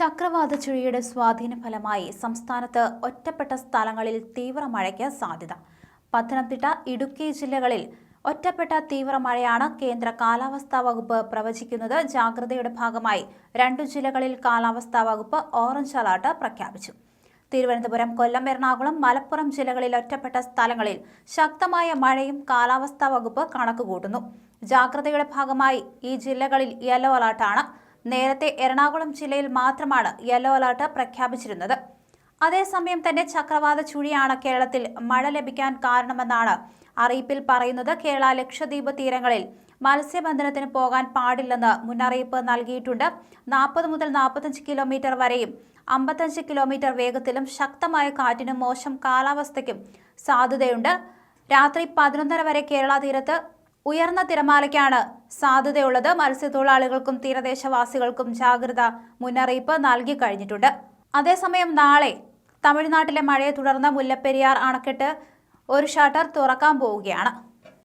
ചക്രവാത ചുഴിയുടെ സ്വാധീന ഫലമായി സംസ്ഥാനത്ത് ഒറ്റപ്പെട്ട സ്ഥലങ്ങളിൽ തീവ്ര മഴയ്ക്ക് സാധ്യത. പത്തനംതിട്ട, ഇടുക്കി ജില്ലകളിൽ ഒറ്റപ്പെട്ട തീവ്ര മഴയാണ് കേന്ദ്ര കാലാവസ്ഥാ വകുപ്പ് പ്രവചിക്കുന്നത്. ജാഗ്രതയുടെ ഭാഗമായി 2 ജില്ലകളിൽ കാലാവസ്ഥാ വകുപ്പ് ഓറഞ്ച് അലർട്ട് പ്രഖ്യാപിച്ചു. തിരുവനന്തപുരം, കൊല്ലം, എറണാകുളം, മലപ്പുറം ജില്ലകളിൽ ഒറ്റപ്പെട്ട സ്ഥലങ്ങളിൽ ശക്തമായ മഴയും കാലാവസ്ഥാ വകുപ്പ് കണക്കുകൂട്ടുന്നു. ജാഗ്രതയുടെ ഭാഗമായി ഈ ജില്ലകളിൽ യെല്ലോ അലർട്ടാണ്. നേരത്തെ എറണാകുളം ജില്ലയിൽ മാത്രമാണ് യെല്ലോ അലർട്ട് പ്രഖ്യാപിച്ചിരുന്നത്. അതേസമയം തന്നെ ചക്രവാത ചുഴിയാണ് കേരളത്തിൽ മഴ ലഭിക്കാൻ കാരണമെന്നാണ് അറിയിപ്പിൽ പറയുന്നത്. കേരള, ലക്ഷദ്വീപ് തീരങ്ങളിൽ മത്സ്യബന്ധനത്തിന് പോകാൻ പാടില്ലെന്ന് മുന്നറിയിപ്പ് നൽകിയിട്ടുണ്ട്. 40 മുതൽ 45 കിലോമീറ്റർ വരെയും 55 കിലോമീറ്റർ വേഗത്തിലും ശക്തമായ കാറ്റിനും മോശം കാലാവസ്ഥയ്ക്കും സാധ്യതയുണ്ട്. രാത്രി 11:30 വരെ കേരള തീരത്ത് ഉയർന്ന തിരമാലയ്ക്കാണ് സാധ്യതയുള്ളത്. മത്സ്യത്തൊഴിലാളികൾക്കും തീരദേശവാസികൾക്കും ജാഗ്രത മുന്നറിയിപ്പ് നൽകി കഴിഞ്ഞിട്ടുണ്ട്. അതേസമയം നാളെ തമിഴ്നാട്ടിലെ മഴയെ തുടർന്ന് മുല്ലപ്പെരിയാർ അണക്കെട്ട് ഒരു ഷട്ടർ തുറക്കാൻ പോവുകയാണ്.